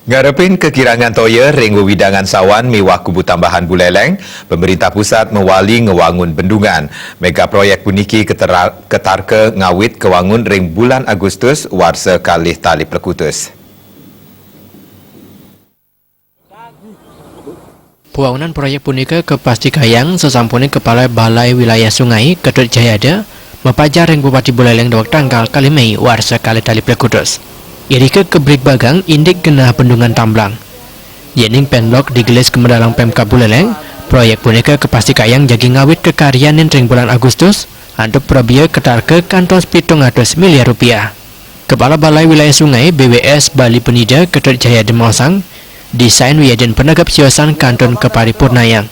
Ngarepin kekirangan toya ring wewidangan sawan miwah kubu tambahan Buleleng, pemerintah pusat mewali ngewangun bendungan. Mega proyek puniki ketarke ngawit kewangun ring bulan Agustus warsa kalih tali Plekutus. Pembangunan proyek punika kepasti kayang sesampune Kepala Balai Wilayah Sungai Ketut Jayada mepajar ring Bupati Buleleng dawak tanggal kali Mei warsa kalih tali Plekutus. Irike kebrik bagang indik genah bendungan tamblang. Yening penlok digelis ke mendalang Pemkab Buleleng, proyek punika kepasti kayang jagi ngawit kekaryan ring bulan Agustus untuk probia ketarke kantos 700 miliar rupiah. Kepala Balai Wilayah Sungai BWS Bali Penida Ketut Jayada Mosang desain wiyaden penegap siosan kanton keparipurnayang.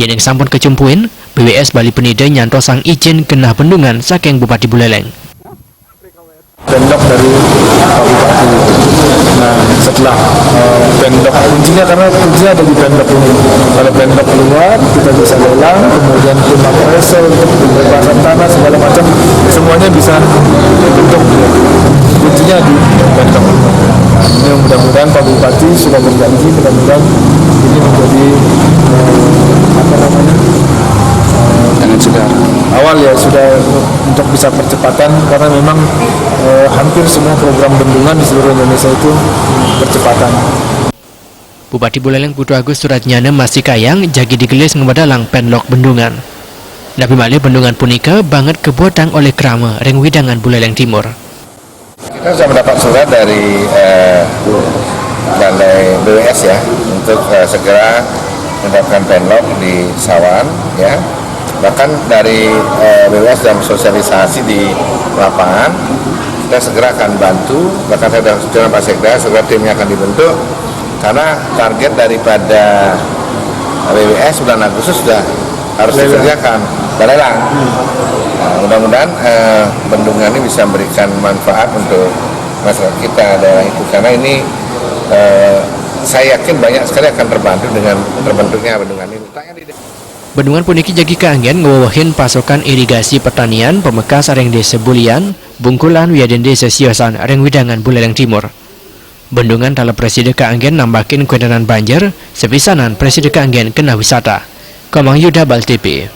Yening sampun kecumpuin, BWS Bali Penida nyantosang izin genah bendungan saking Bupati Buleleng. Pendok dari Pak Bupati. Nah, setelah pendok kuncinya, karena kuncinya ada di pendok ini. Kalau pendok keluar, kita bisa lelang, kemudian tim appraisal untuk pembebasan tanah segala macam, semuanya bisa dibentuk. Kuncinya di pendok. Ini mudah-mudahan Pak Bupati sudah berjanji, mudah-mudahan ini menjadi awal ya sudah untuk bisa percepatan, karena memang hampir semua program bendungan di seluruh Indonesia itu percepatan. Bupati Buleleng Putu Agus Suratnyana masih kayang jagi digelis ngebadalang penlok bendungan. Nabi malih bendungan punika banget kebuatan oleh Krama ring widangan Buleleng Timur. Kita sudah mendapat surat dari Balai BWS ya untuk segera mendapatkan penlok di Sawan ya. Bahkan dari BWS dan sosialisasi di lapangan, kita segera akan bantu. Bahkan saya sudah Pak Sekda, segera timnya akan dibentuk, karena target daripada BWS bulan Agustus sudah harus dikerjakan, lelang. Nah, mudah-mudahan bendungan ini bisa memberikan manfaat untuk masyarakat kita daerah itu, karena ini saya yakin banyak sekali akan terbantu dengan terbentuknya bendungan ini. Bendungan puniki jagi kaanggen ngewawahin pasokan irigasi pertanian pemekas areng desa Bulian, Bungkulan wiyaden desa Siosan areng widangan Buleleng Timur. Bendungan tala presiden kaanggen nambakin kuedanan banjir, sepisanan presiden kaanggen kena wisata. Komang Yuda Bal TV.